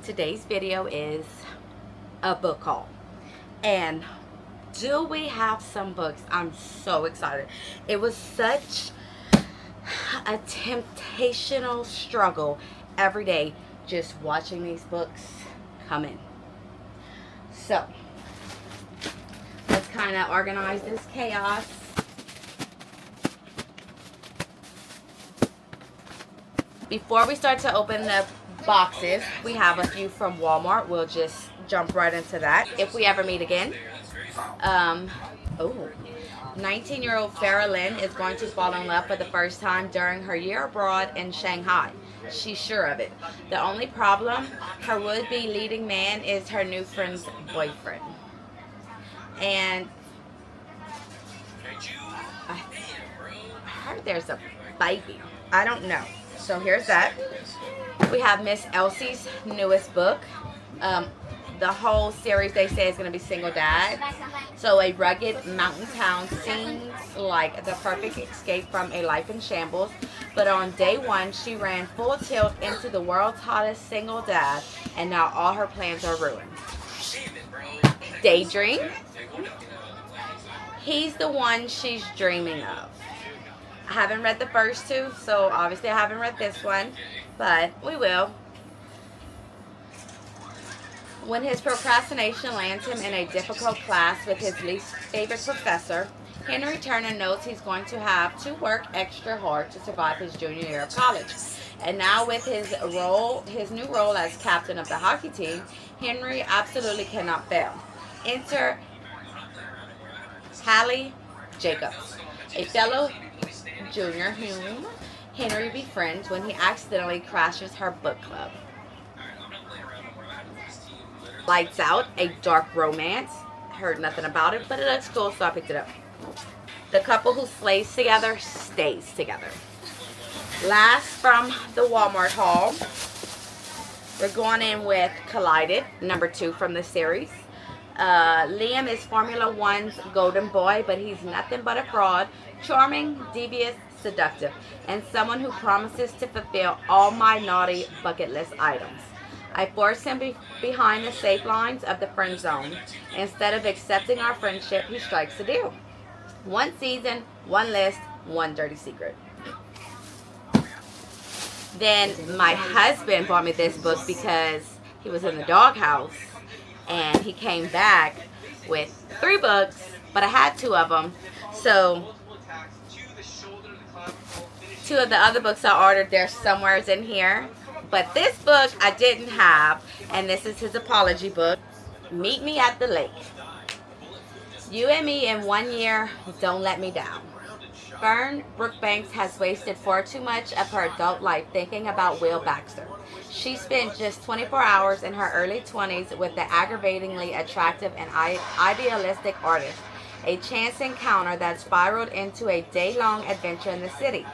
Today's video is a book haul. And do we have some books? I'm so excited. It was such a temptational struggle every day just watching these books come in. So, let's kind of organize this chaos. Before we start to open the boxes, we have a few from Walmart. We'll just jump right into that if we ever meet again. 19-year-old Farah Lynn is going to fall in love for the first time during her year abroad in Shanghai. She's sure of it. The only problem, her would-be leading man is her new friend's boyfriend. And I heard there's a baby. I don't know. So here's that. We have Miss Elsie's newest book. The whole series, they say, is going to be single dad. So a rugged mountain town seems like the perfect escape from a life in shambles. But on day one, she ran full tilt into the world's hottest single dad, and now all her plans are ruined. Daydream. He's the one she's dreaming of. I haven't read the first two, so obviously I haven't read this one, but we will. When his procrastination lands him in a difficult class with his least favorite professor, Henry Turner knows he's going to have to work extra hard to survive his junior year of college. And now with his new role as captain of the hockey team, Henry absolutely cannot fail. Enter Hallie Jacobs, a fellow junior whom Henry befriends when he accidentally crashes her book club. Lights Out, a dark romance. Heard nothing about it, but it looks cool, so I picked it up. The couple who slays together stays together. Last from the Walmart haul, we're going in with Collided, number 2 from the series. Liam is Formula One's golden boy, but he's nothing but a fraud, charming, devious, seductive, and someone who promises to fulfill all my naughty bucket list items. I force him behind the safe lines of the friend zone. Instead of accepting our friendship, he strikes a deal. 1 season, 1 list, 1 dirty secret. Then my husband bought me this book because he was in the doghouse, and he came back with 3 books, but I had 2 of them. So 2 of the other books I ordered, they're somewhere in here. But this book I didn't have, and this is his apology book, Meet Me at the Lake. You and me in 1 year, don't let me down. Fern Brookbanks has wasted far too much of her adult life thinking about Will Baxter. She spent just 24 hours in her early 20s with the aggravatingly attractive and idealistic artist, a chance encounter that spiraled into a day-long adventure in the city.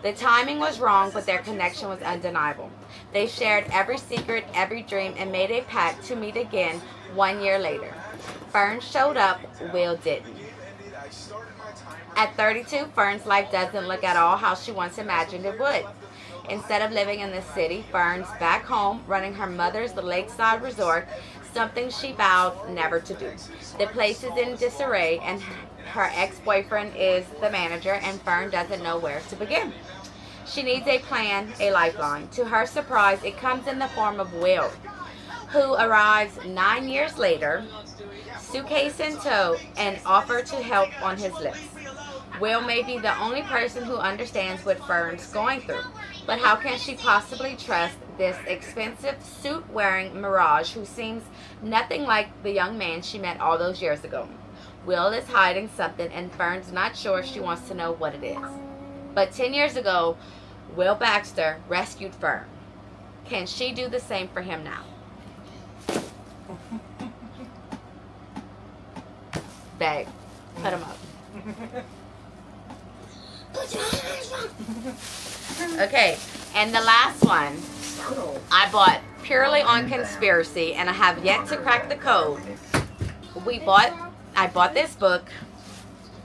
The timing was wrong, but their connection was undeniable. They shared every secret, every dream, and made a pact to meet again 1 year later. Fern showed up, Will didn't. At 32, Fern's life doesn't look at all how she once imagined it would. Instead of living in the city, Fern's back home, running her mother's lakeside resort, something she vowed never to do. The place is in disarray, and her ex-boyfriend is the manager, and Fern doesn't know where to begin. She needs a plan, a lifeline. To her surprise, it comes in the form of Will, who arrives 9 years later, suitcase in tow, and offer to help on his lips. Will may be the only person who understands what Fern's going through, but how can she possibly trust this expensive suit-wearing mirage who seems nothing like the young man she met all those years ago? Will is hiding something, and Fern's not sure if she wants to know what it is. But 10 years ago, Will Baxter rescued Fern. Can she do the same for him now? Babe, put him up. Okay, and the last one I bought purely on conspiracy, and I have yet to crack the code. I bought this book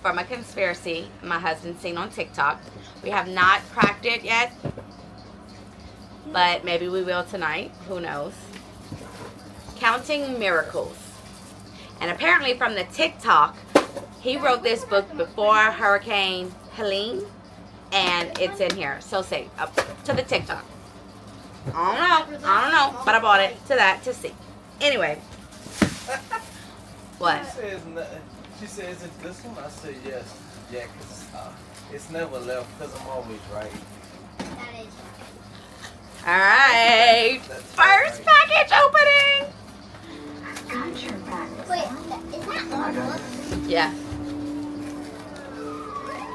from a conspiracy my husband seen on TikTok. We have not cracked it yet, but maybe we will tonight. Who knows? Counting Miracles. And apparently from the TikTok, he wrote this book before Hurricane Helene, and it's in here. So say, up to the TikTok. I don't know, but I bought it to see. Anyway. What? She says, is it this one? I said yes. Yeah, because it's never left because I'm always right. That is Alright. First package opening. Wait, is that our book? Yeah,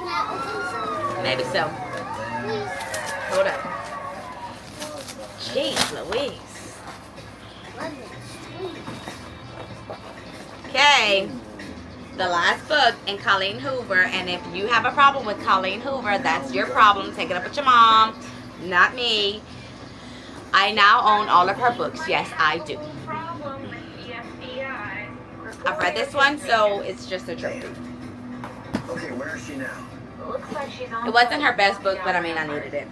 Can I open some? maybe so. Please. Hold up. Jeez Louise. Love it. Sweet. Okay. The last book in Colleen Hoover, and if you have a problem with Colleen Hoover, that's your problem. Take it up with your mom, not me. I now own all of her books. Yes, I do. I've read this one, so it's just a trophy. Okay, where is she now? It wasn't her best book, but I mean, I needed it.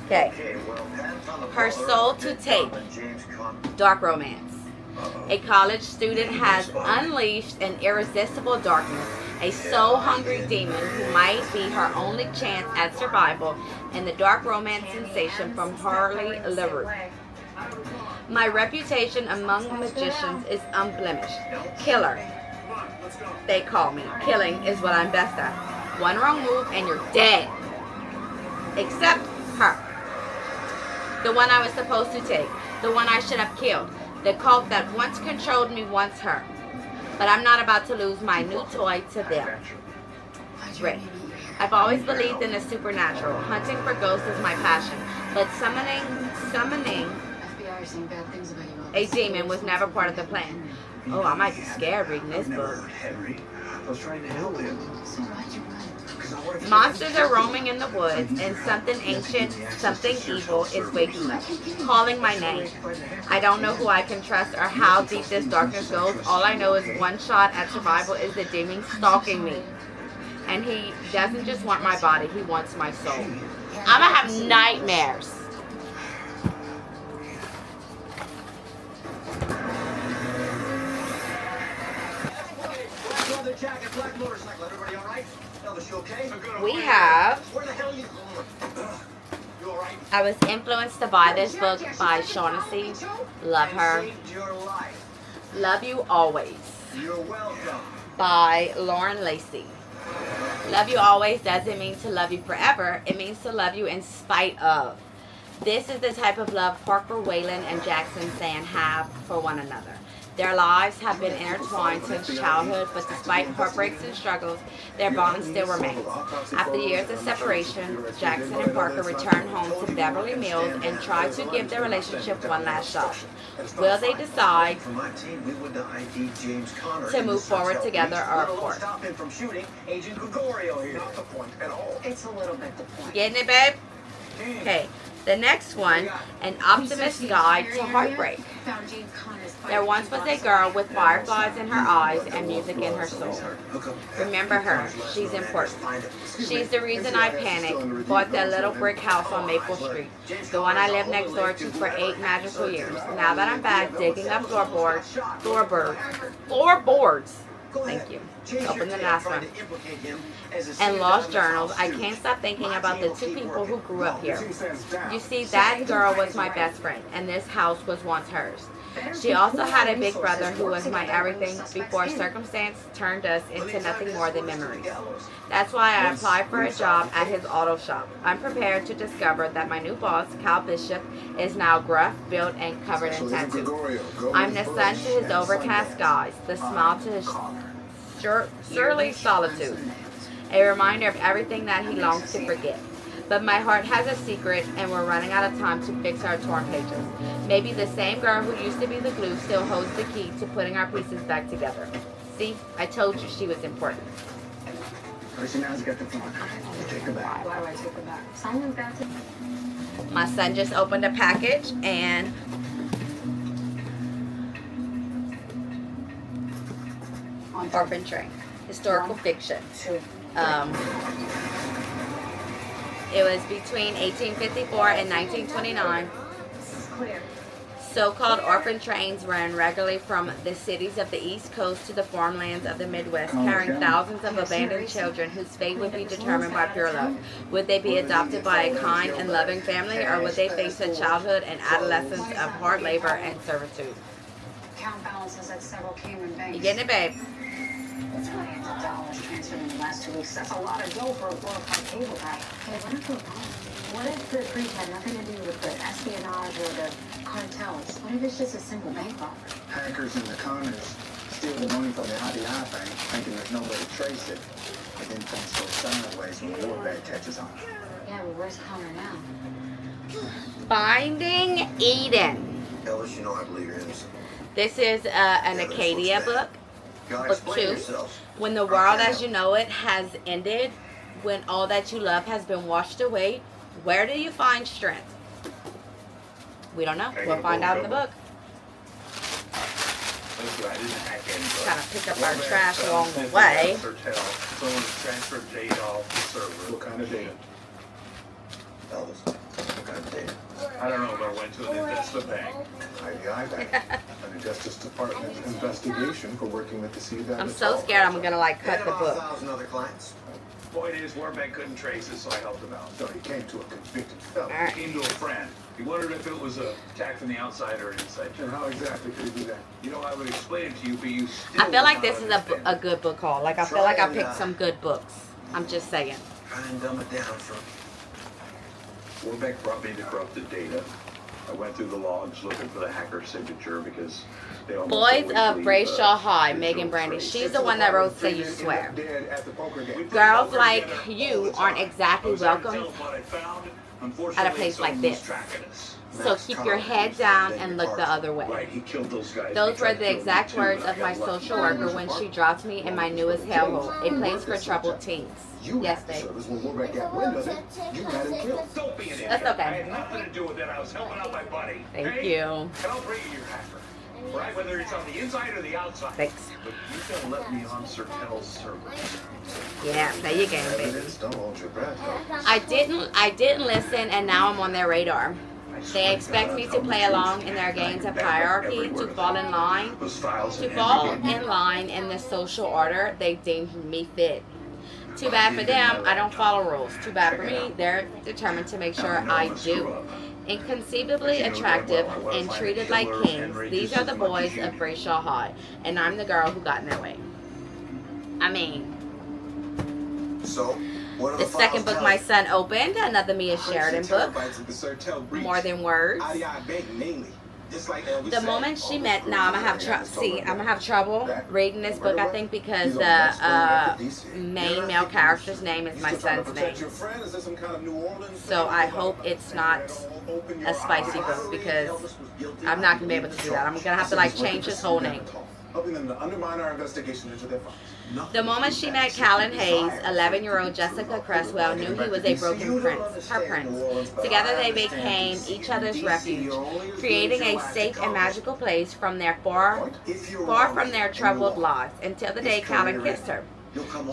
Okay. Okay, well, Pat's on the Her butler, Soul to Ted Tape. Cobb, and James Conn. Dark Romance. Uh-oh. A college student has unleashed an irresistible darkness, a soul-hungry demon who might be her only chance at survival in the dark romance sensation from Harley LaRue. My reputation among magicians is unblemished. Killer, they call me. Killing is what I'm best at. One wrong move and you're dead. Except her. The one I was supposed to take. The one I should have killed. The cult that once controlled me wants her. But I'm not about to lose my new toy to them. Rick. I've always believed in the supernatural. Hunting for ghosts is my passion. But summoning a demon was never part of the plan. Oh, I might be scared reading this book. Henry, I was trying to help him. Monsters are roaming in the woods, and something ancient, something evil is waking up, calling my name. I don't know who I can trust or how deep this darkness goes. All I know is one shot at survival is the demon stalking me. And he doesn't just want my body, he wants my soul. I'm gonna have nightmares. Leather jacket, black motorcycle. Everybody all right? Elvis, you okay? We have, Where the hell are you going? You all right? I was influenced to buy this book by Shaughnessy. Love her. Saved your life. Love You Always You're welcome. by Lauren Lacey. Love you always doesn't mean to love you forever. It means to love you in spite of. This is the type of love Parker Whalen and Jackson Sand have for one another. Their lives have been intertwined since childhood, but despite heartbreaks and struggles, their bond still remains. After years of separation, Jackson and Parker return home to Beverly Mills and try to give their relationship one last shot. Will they decide For my team, we would ID James Conner to in move the forward Sunset together Beach, or let alone apart? stop him from shooting Agent Gregorio here. Not the point at all. It's a little bit the point. Getting it, babe? Okay. The next one, An Optimist's Guide to Heartbreak. There once was a girl with fireflies in her eyes and music in her soul. Remember her. She's important. She's the reason I panicked, bought that little brick house on Maple Street, the one I lived next door to for 8 magical years. Now that I'm back digging up floorboards. Thank you. Open the last one. And lost journals, I can't stop thinking about the 2 people who grew up here. You see, that girl was my best friend, and this house was once hers. She also had a big brother who was my everything before circumstance turned us into nothing more than memories. That's why I applied for a job at his auto shop. I'm prepared to discover that my new boss, Cal Bishop, is now gruff, built, and covered in tattoos. I'm the sun to his overcast skies, the smile to his surly solitude, a reminder of everything that he longs to forget. But my heart has a secret, and we're running out of time to fix our torn pages. Maybe the same girl who used to be the glue still holds the key to putting our pieces back together. See, I told you she was important. Listen, now's got the phone. Take the bag. Why do I take it back? Simon got it. My son just opened a package, and Orphan Train, historical fiction. It was between 1854 and 1929. So-called orphan trains ran regularly from the cities of the East Coast to the farmlands of the Midwest, carrying thousands of abandoned children whose fate would be determined by pure luck. Would they be adopted by a kind and loving family, or would they face a childhood and adolescence of hard labor and servitude? Account balances at several Cayman banks. You getting it, babe? That's millions of dollars transferred in the last 2 weeks. That's a lot of dough for a glorified cable guy. Hey, what if what if the breach had nothing to do with the espionage or the cartels? What if it's just a simple bank robbery? Hackers and the conners steal the money from the IBI bank, thinking there's no way to trace it. But then things go sideways when the war bag catches on. Yeah, well, where's Connor now? Finding Eden. Ellis, you know I believe you're innocent. This is an Acadia book. Book 2. When the world as you know it has ended, when all that you love has been washed away, where do you find strength? We don't know. We'll find out in the book. Kind of pick up our trash along the way. Someone transferred data off the server. What kind of data? Ellis, what kind of data? I don't know, but I went to an investment bank. IBI bank. An Justice Department investigation for working with the CDAP. I'm so scared I'm going to like cut the And about book. 1,000 other clients. Point is, Warbank couldn't trace it, so I helped him out. So he came to a convicted felon. All right. Came to a friend. He wondered if it was a attack from the outside or an inside And job. how exactly could he do that? You know, I would explain it to you, but you still I feel like would this not is understand a it. good book haul. Like I feel like I picked some good books. I'm just saying. Try and dumb it down for me. Warbank brought me the corrupted data. I went through the logs looking for the hacker signature because they almost Boys always of leave, Brayshaw High, digital Megan Brandy. trace. She's the one that wrote Say You Swear. Dead at the poker game. Girls like you aren't exactly I was there to welcome tell them what I found. Unfortunately, at a place like someone was this. tracking us. So keep your head down and look the other way. Right, he killed those guys. Those He were tried to the kill me exact too, words but I of my got lucky. social worker when she dropped me in my newest hellhole, a place for troubled teens. You Yes, had the babe. service when Warbeck got wind of it. You had him killed. Don't be an idiot. That's okay. I had nothing to do with it. I was helping out my buddy. Thank okay? you. And I'll bring you your hacker. Right, whether it's on the inside or the outside. Thanks. But you gotta let me on Sertel's server. Yeah, there you go, baby. Evidence, don't hold your breath, though. I didn't listen, and now I'm on their radar. They expect me to play along in their games of hierarchy, to fall in line, Those files to and fall everything. in line in the social order they deemed me fit. Too bad for them, I don't follow rules. Too bad for me, they're determined to make sure I do. Inconceivably attractive and treated like kings, these are the boys of Brayshaw High, and I'm the girl who got in their way. I mean, So, what are the the second files book tell my you? son opened, another Mia Sheridan book, Terabytes of the Sertel breach. More Than Words. IDI Bank mainly. Just like Elvis The said. moment she met, now I'm gonna have trouble reading this book. I think because the main male character's name is my son's name. So I hope it's not a spicy book because I'm not gonna be able to do that. I'm gonna have to like change his whole name. Helping them to undermine our investigation into their files. The moment she met Callan Hayes, 11-year-old Jessica Cresswell knew he was a broken prince, her prince. Together they became each other's refuge, creating a safe and magical place from their far from their troubled lives, until the day Callan kissed her.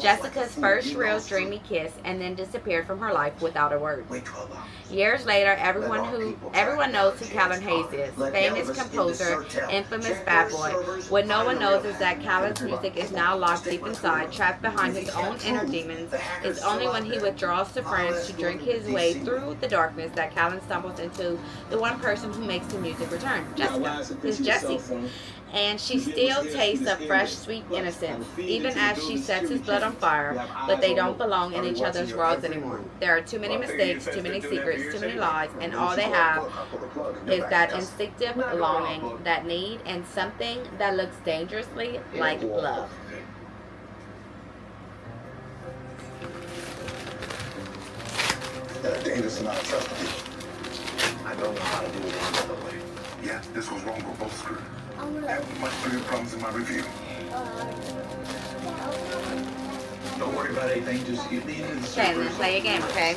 Jessica's first real dreamy kiss, and then disappeared from her life without a word. Wait 12 hours. Years later, everyone knows who Callan Hayes is. Famous composer, infamous bad boy. What no one knows is that Callan's music is now locked deep inside, trapped behind his own inner demons. It's only when he withdraws to France to drink his way through the darkness that Callan stumbles into the one person who makes the music return, Jessica. It's Jessie. And she still tastes of fresh, sweet innocence, even as she sets his blood on fire, but they don't belong in each other's worlds anymore. There are too many mistakes, too many secrets, too many lies, and all they have is that instinctive longing, that need, and something that looks dangerously like love. Dangerous and not trustable. I don't know how to do it any other way. Yeah, this was wrong. We're both screwed. I'm I have much bigger problems in my review. Don't worry about anything, just get me into the Okay, I'm server. gonna play a game, okay?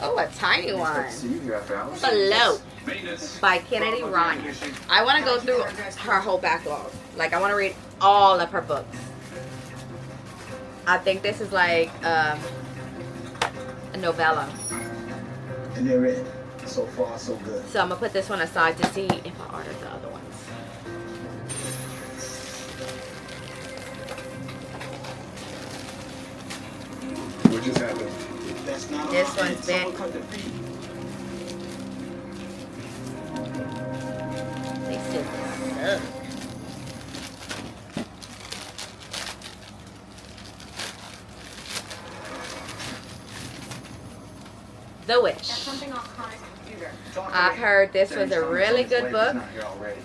Oh, a tiny one. See you here after hours. Below Maintenance. by Kennedy Ryan. I want to go through her whole backlog. Like, I want to read all of her books. I think this is like a novella. And they're in. So far, so good. So I'm gonna put this one aside to see if I ordered the other ones. What just happened? That's not This our one's kid. big. Someone cut the feet. They said suck. The Wish. That's something I'll con his computer. I've heard this was a really good book.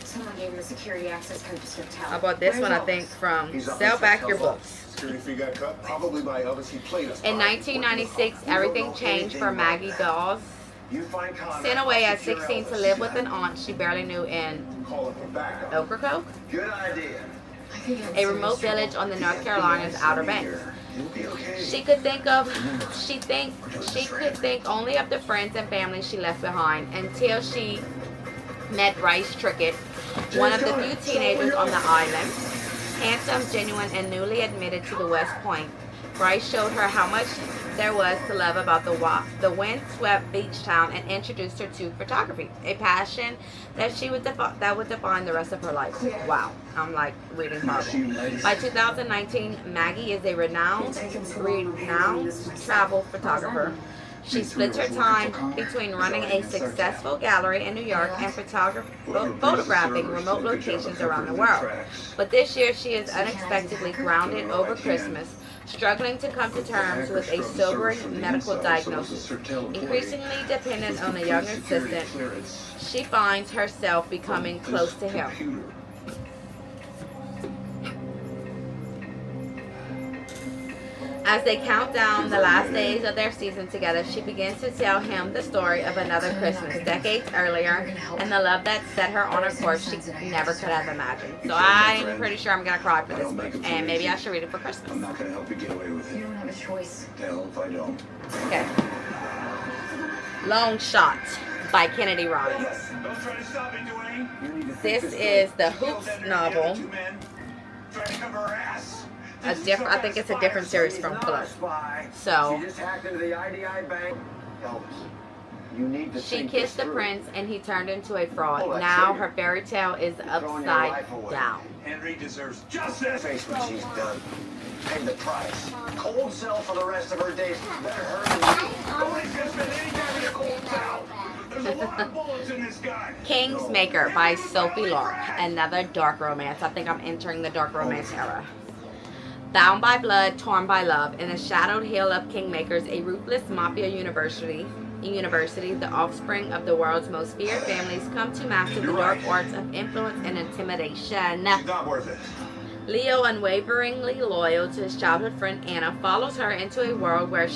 Someone gave him a security access code just to tell. I bought this Where's one, I Elvis? think, from He's up Sell in Back Hotel Your Vault. Books. Security fee got cut, probably by Elvis. He played us. In 1996, everything changed for Maggie Dawes. Sent away at 16 to live with an aunt she barely knew in Call it for backup. Ocracoke, Good idea. I think a remote village on the North Carolina's Outer Banks. She could think only of the friends and family she left behind until she met Bryce Trickett, one of the few teenagers on the island. Handsome, genuine, and newly admitted to the West Point, Bryce showed her how much there was to love about the windswept beach town and introduced her to photography, a passion that would define the rest of her life. Wow, I'm like reading Marvel. By 2019, Maggie is a renowned travel photographer. She splits her time between running a successful gallery in New York and photographing remote locations around the world. But this year, she is unexpectedly grounded over Christmas, struggling to come to terms with a sobering medical diagnosis. Increasingly dependent on a young assistant, she finds herself becoming close to him. As they count down the last days of their season together, she begins to tell him the story of another Christmas decades earlier and the love that set her on a course she never could have imagined. So I'm pretty sure I'm going to cry for this book, and maybe I should read it for Christmas. I'm not gonna help you get away with You it. don't have a choice. Hell if I don't. Okay. Long Shot by Kennedy Ryan. Don't try to stop me, Dwayne. This is the Hoops novel. Trying to cover her ass. I think it's a different series from Fuller. So Just hacked into the IDI bank. Elvis, you need to she think kissed the this through. prince and he turned into a fraud. Oh, I Now see. her fairy tale is Throwing your upside life away. down. Henry deserves justice. Face what she's done. Pay the price. Cold cell for the rest of her days. Better her than you. Nobody's gonna spend any time in a cold cell. There's a lot of bullets in this gun. Kingsmaker by Sophie Lark. Another dark romance. I think I'm entering the dark romance era. Bound by blood, torn by love, in the shadowed hill of Kingmakers, a ruthless mafia university, the offspring of the world's most feared families, come to master the dark arts of influence and intimidation. She's not worth it. Leo, unwaveringly loyal to his childhood friend Anna, follows her into a world where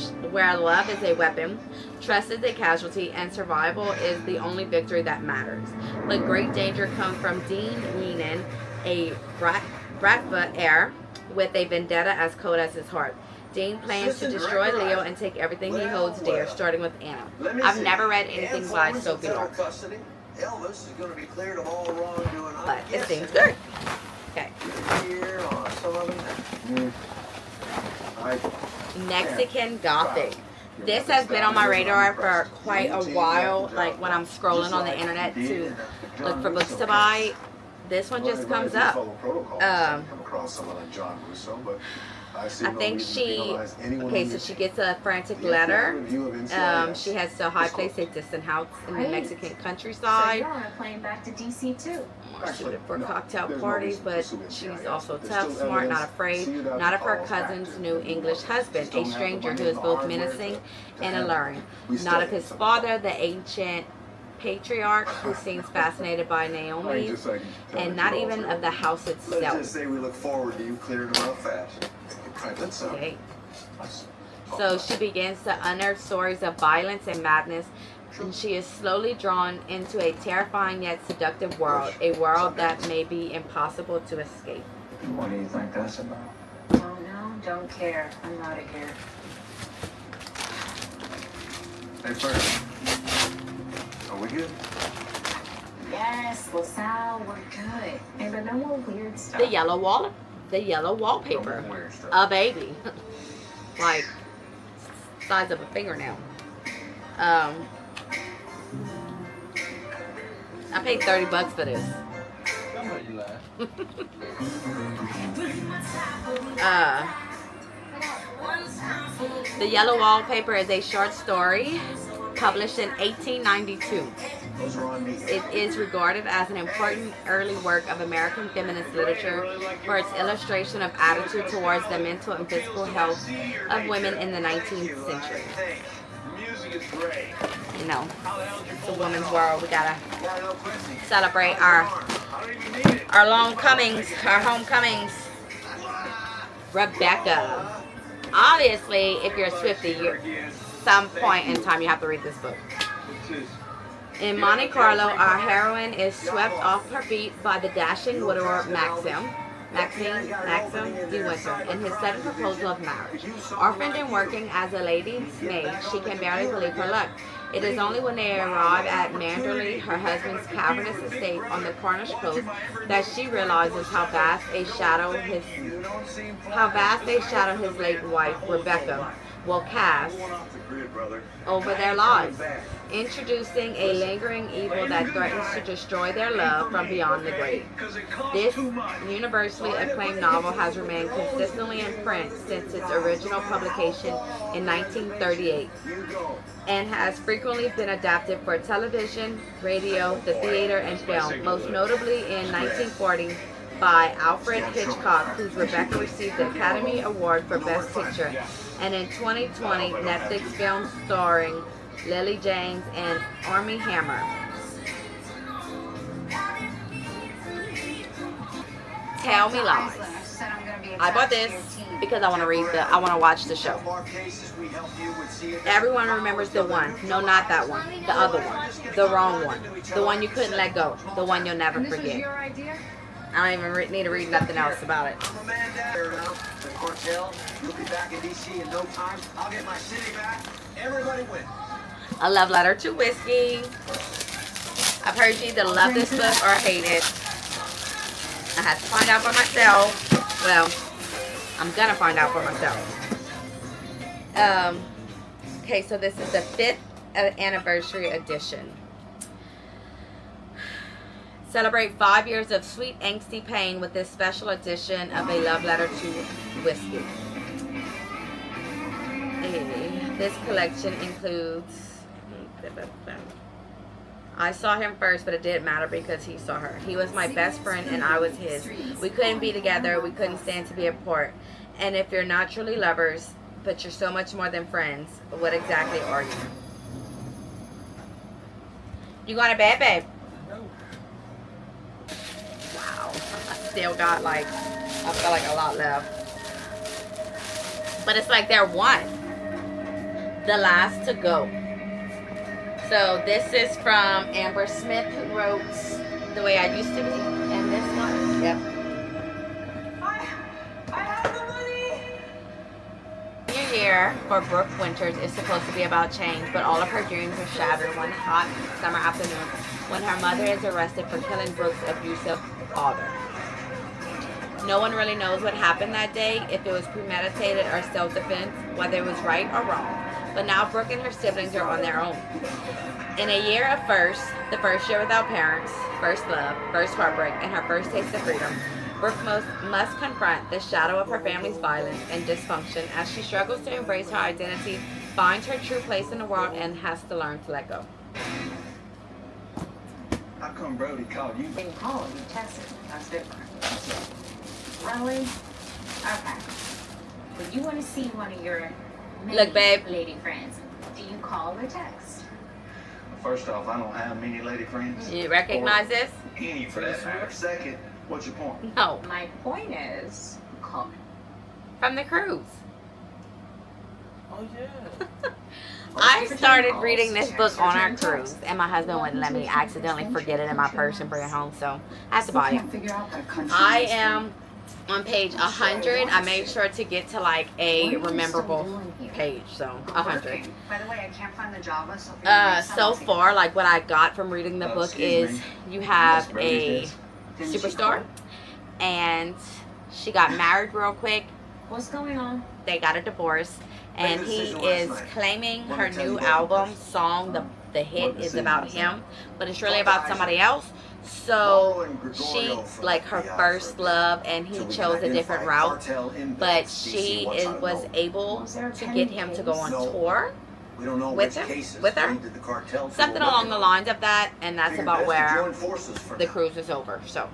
love is a weapon, trust is a casualty, and survival is the only victory that matters. But great danger comes from Dean Weenan, a Bradford heir with a vendetta as cold as his heart. Dean plans to destroy Leo and take everything he holds dear, starting with Anna. I've never read anything by Sophie Lark, Elvis is going to be cleared of all wrongdoing. but it seems good. Okay. Here or some of them. Mexican Gothic. This has been on my radar for quite a while, like when I'm scrolling on the internet to look for books to buy. This one just comes up. I think she, okay, so she gets a frantic letter. She has a high place, a distant house in the Mexican So countryside. you're on a plane back to DC too. Suited for cocktail parties, but she's also tough, smart, not afraid, not of her cousin's new English husband, a stranger who is both menacing and alluring, not of his father, the ancient patriarch who seems fascinated by Naomi, and not even of the house Let's itself. just say we look forward to you clearing them out fast. Okay. So she begins to unearth stories of violence and madness, and she is slowly drawn into a terrifying yet seductive world, a world that may be impossible to escape. What do you think that's about? Don't know, don't care. I'm out of here. Hey, Fred. Are we good? Yes, LaSalle, we're good. Hey, but no more weird stuff. The yellow wallpaper, a baby, like size of a fingernail. I paid $30 for this. I know you lying. The Yellow Wallpaper is a short story published in 1892. Those are on me. It is regarded as an important early work of American feminist literature for its illustration of attitude towards the mental and physical health of women in the 19th century. Music is great. You know, it's a woman's world. We gotta celebrate our homecomings. Rebecca. Obviously, if you're a Swiftie, some point in time you have to read this book. In Monte Carlo, our heroine is swept off her feet by the dashing widower Maxim De Winter in his sudden proposal of marriage. Orphaned and working as a lady's maid, she can barely believe her luck. It is only when they arrive at Manderley, her husband's cavernous estate on the Cornish coast, that she realizes how vast a shadow his late wife, Rebecca, will cast over their lives, introducing a lingering evil that threatens to destroy their love from beyond the grave. This universally acclaimed novel has remained consistently in print since its original publication in 1938 and has frequently been adapted for television, radio, the theater, and film, most notably in 1940 by Alfred Hitchcock, whose Rebecca received the Academy Award for Best Picture, and in 2020, Netflix film starring Lily James and Armie Hammer. Tell Me Lies. I bought this because I want to watch the show. Everyone remembers the one. No, not that one. The other one. The wrong one. The one you couldn't let go. The one you'll never forget. I don't even need to read nothing else about it. The cartel, you'll be back in DC in no time. I'll get my city back. Everybody wins. A Love Letter to Whiskey. I've heard you either love this book or hate it. I had to find out for myself. Well, I'm gonna find out for myself. Okay, so this is the 5th anniversary edition. Celebrate 5 years of sweet angsty pain with this special edition of A Love Letter to Whiskey. This collection includes... I saw him first, but it didn't matter because he saw her. He was my best friend and I was his. We couldn't be together. We couldn't stand to be apart. And if you're not truly lovers, but you're so much more than friends, what exactly are you? You going to bed, babe? Wow. I still got I feel like a lot left. But it's like they're one. The last to go. So this is from Amber Smith, who wrote The Way I Used to Be, and this one. Yep. I have the money. New Year for Brooke Winters is supposed to be about change, but all of her dreams are shattered one hot summer afternoon when her mother is arrested for killing Brooke's abusive father. No one really knows what happened that day, if it was premeditated or self-defense, whether it was right or wrong. But now Brooke and her siblings are on their own. In a year of firsts, the first year without parents, first love, first heartbreak, and her first taste of freedom, Brooke must confront the shadow of her family's violence and dysfunction as she struggles to embrace her identity, finds her true place in the world, and has to learn to let go. How come Brody called you? Didn't call, you texted. That's different. Really? Okay. But you want to see one of your Look, babe. lady friends. Do you call or text? First off, I don't have many lady friends. You recognize this? Any for that matter. Second, what's your point? No. My point is, call me. From the cruise. Oh yeah. I started reading this book on our cruise, and my husband wouldn't let me accidentally forget it in my purse and bring it home, so I had to buy it. I am on page 100. I made sure to get to a rememberable page, so 100. By the way, I can't find the Java, so So far, what I got from reading the book is you have a superstar, and she got married real quick. What's going on? They got a divorce, and he is claiming her new album song, the hit is about him, but it's really about somebody else. So she, like, her first love, and he chose a different route, but she was able to get him to go on tour We don't know with which him, cases with her, lead to the cartel. something along the lines of that, and that's Figured about best to where join forces for the now. cruise is over. So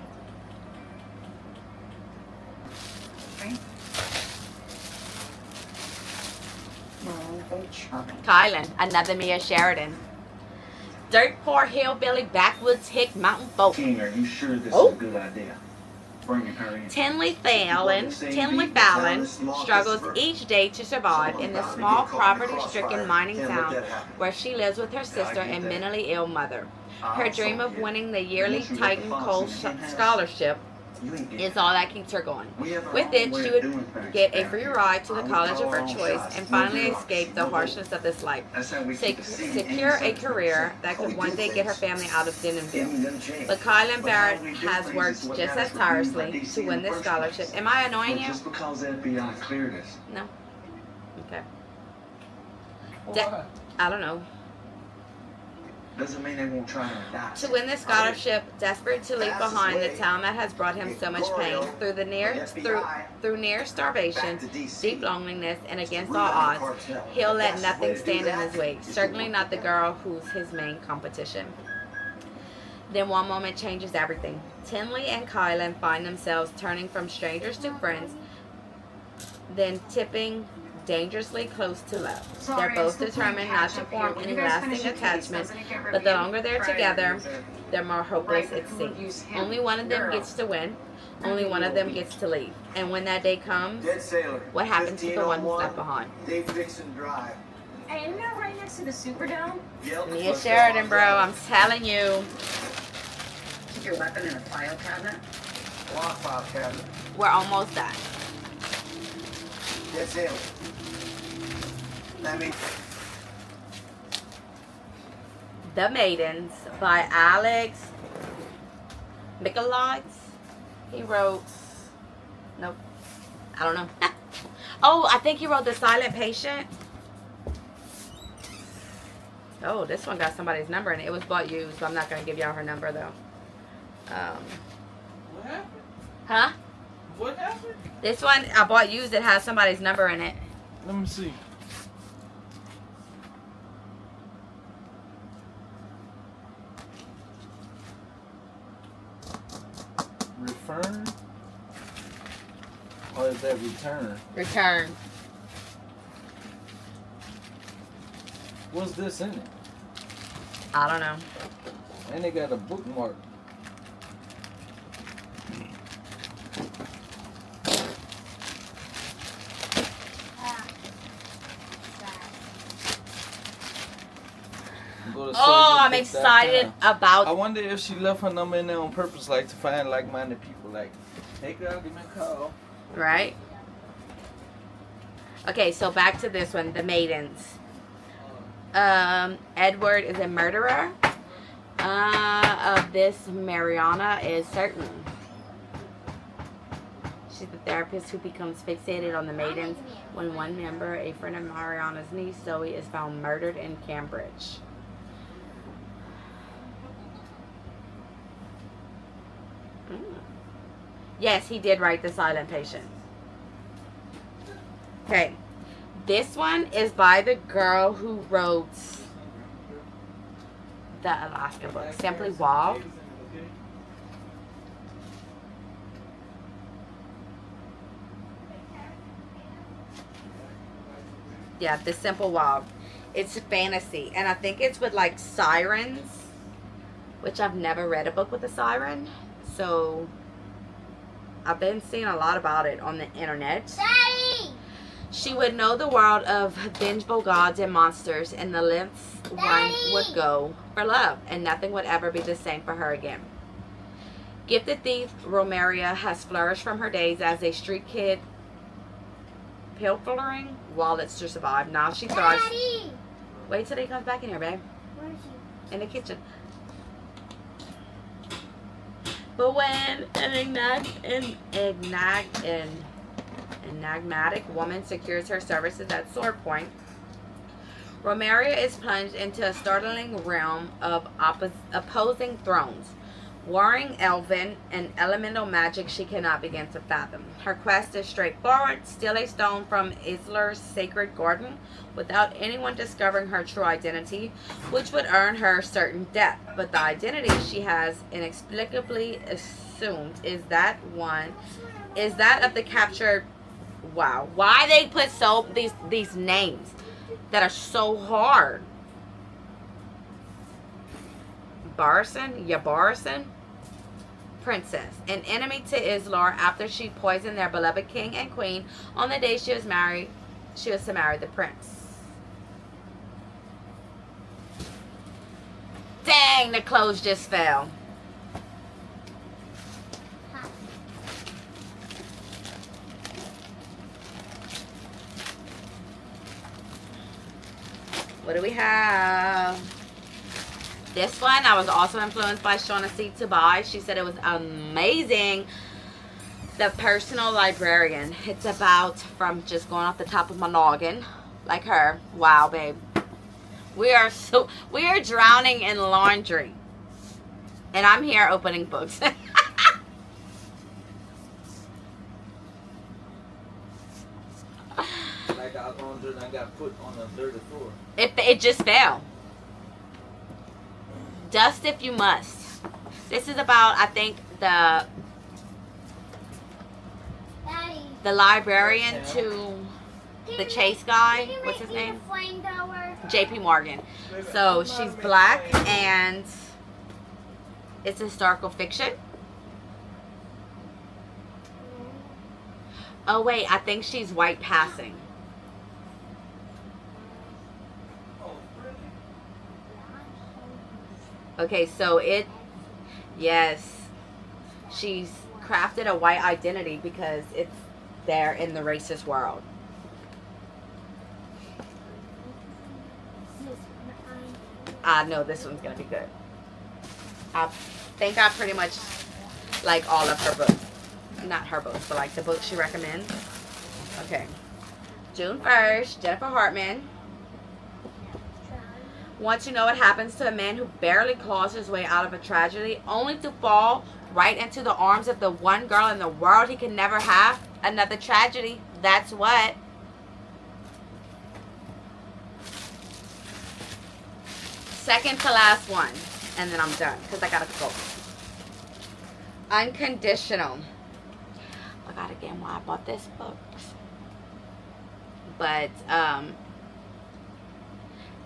Kylan, another Mia Sheridan. Dirt poor hillbilly backwoods hick mountain folk. King, are you sure this Oh. is a good idea? Bringing her in. Tinley Fallon struggles each day to survive in the small poverty-stricken mining town where she lives with her sister and mentally ill mother. Her dream of winning the yearly Titan Cole Scholarship is all that keeps her going. With it, she would get a free ride to the college of her choice and finally escape the harshness of this life. Secure a career that could one day get her family out of Denonville. But Kylan Barrett has worked just as tirelessly to win this scholarship. Am I annoying you? Just because FBI cleared us. No. Okay. Why? I don't know. Doesn't mean they won't try to adopt. To win this scholarship, desperate to leave behind the town that has brought him so much pain, through near starvation, deep loneliness, and against all odds, he'll let nothing stand in his way. Certainly not the girl who's his main competition. Then one moment changes everything. Tinley and Kylan find themselves turning from strangers to friends, then tipping dangerously close to love. They're both determined not to form any lasting attachment, but the longer they're together, the more hopeless it seems. Only one of them gets to win, only one of them gets to leave. And when that day comes, Dead sailor. what happens to the one who's left behind? Dave Dixon Drive. Hey, isn't that right next to the Superdome? Yep. Mia Sheridan, bro, I'm telling you. Keep your weapon in a file cabinet. Lock file cabinet. We're almost done. Dead sailor. Let me. The Maidens by Alex Michaelides. He wrote, nope, I don't know. Oh, I think he wrote The Silent Patient. Oh, this one got somebody's number in it. It was bought used, so I'm not going to give y'all her number though. What happened? Huh? What happened? This one I bought used. It has somebody's number in it. Let me see. Return? Or is that return? Return. What's this in it? I don't know. And they got a bookmark. Go to Oh, I'm Soulful Book.com. excited I about. wonder if she left her number in there on purpose, like to find like-minded people. Like, hey girl, give me a call. Right? Okay, so back to this one, The Maidens. Edward is a murderer. Of this, Mariana is certain. She's the therapist who becomes fixated on the Maidens when one member, a friend of Mariana's niece, Zoe, is found murdered in Cambridge. Yes, he did write The Silent Patient. Okay. This one is by the girl who wrote the Alaska book, Simply Wild. Yeah, The Simple Wild. It's fantasy, and I think it's with like sirens, which I've never read a book with a siren, so I've been seeing a lot about it on the internet. Daddy! She would know the world of vengeful gods and monsters, and the lengths one would go for love, and nothing would ever be the same for her again. Gifted thief Romeria has flourished from her days as a street kid, pilfering wallets to survive. Now she thrives. Daddy! Wait till he comes back in here, babe. Where is he? In the kitchen. But when an enigmatic woman secures her services at Sword Point, Romaria is plunged into a startling realm of opposing thrones, warring elven and elemental magic she cannot begin to fathom. Her quest is straightforward: steal a stone from Isler's sacred garden without anyone discovering her true identity, which would earn her certain death. But the identity she has inexplicably assumed is that of the captured. Wow, why they put these names that are so hard? Yabarson, princess, an enemy to Islar after she poisoned their beloved king and queen on the day she was to marry the prince. Dang, the clothes just fell. What do we have? This one, I was also influenced by Shaughnessy to buy. She said it was amazing. The Personal Librarian. It's about, from just going off the top of my noggin, like her. Wow, babe. We are drowning in laundry. And I'm here opening books. Like I laundered and I got put on the dirty floor. It just fell. Dust if you must. This is about, I think, the Daddy, librarian to the chase guy. can you What's his make me name? a flamethrower? JP Morgan. So she's black and it's historical fiction. Oh wait, I think she's white passing. Okay, so yes, she's crafted a white identity because it's there in the racist world. I know this one's gonna be good. I think I pretty much like all of her books. Not her books, but like the books she recommends. Okay. June 1st, Jennifer Hartman. Want to know what happens to a man who barely claws his way out of a tragedy, only to fall right into the arms of the one girl in the world he can never have? Another tragedy. That's what. Second to last one. And then I'm done because I gotta go. Unconditional. I forgot again why I bought this book. But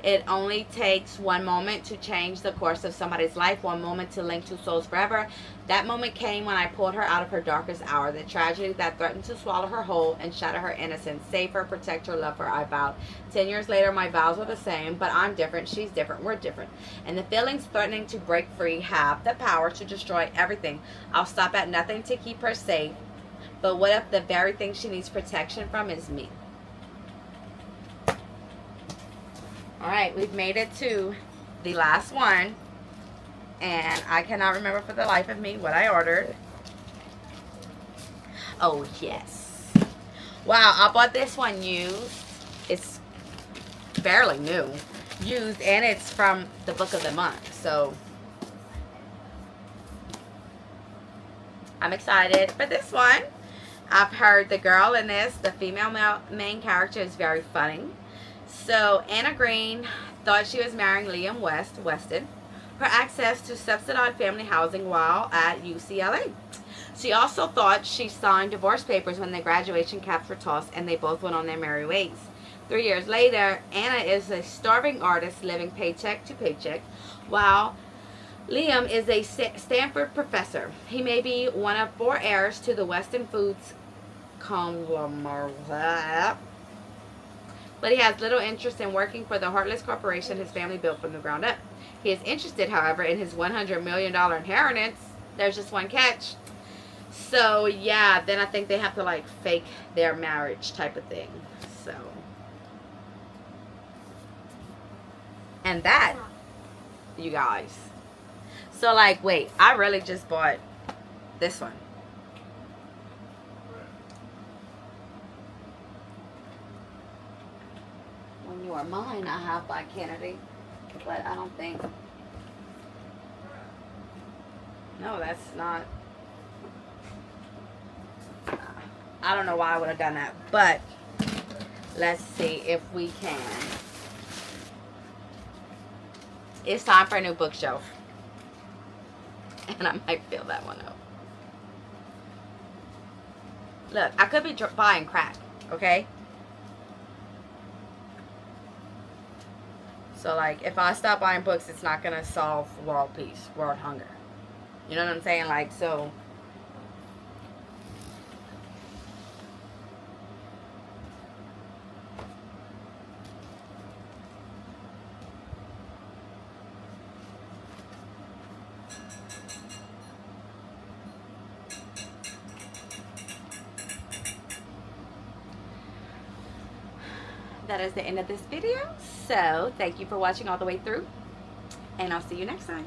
it only takes one moment to change the course of somebody's life, one moment to link two souls forever. That moment came when I pulled her out of her darkest hour, the tragedy that threatened to swallow her whole and shatter her innocence. Save her, protect her, love her, I vowed. 10 years later, my vows are the same, but I'm different, she's different, we're different. And the feelings threatening to break free have the power to destroy everything. I'll stop at nothing to keep her safe, but what if the very thing she needs protection from is me? Alright, we've made it to the last one. And I cannot remember for the life of me what I ordered. Oh, yes. Wow, I bought this one used. It's fairly new. Used, and it's from the book of the month. So, I'm excited for this one. I've heard the girl in this, the female main character, is very funny. So, Anna Green thought she was marrying Liam Weston for access to subsidized family housing while at UCLA. She also thought she signed divorce papers when the graduation caps were tossed and they both went on their merry ways. 3 years later, Anna is a starving artist living paycheck to paycheck, while Liam is a Stanford professor. He may be one of 4 heirs to the Weston Foods conglomerate, but he has little interest in working for the heartless corporation his family built from the ground up. He is interested, however, in his $100 million inheritance. There's just one catch. So, yeah, then I think they have to, like, fake their marriage type of thing. So. And that, you guys. So, like, wait, I really just bought this one. You Are Mine I have by Kennedy, but I don't think, no, that's not, I don't know why I would have done that, but let's see if we can. It's time for a new bookshelf. And I might fill that one up. Look, I could be buying crack, okay? So, like, if I stop buying books, it's not going to solve world peace, world hunger. You know what I'm saying? Like, so... that is the end of this video. So, thank you for watching all the way through. And I'll see you next time.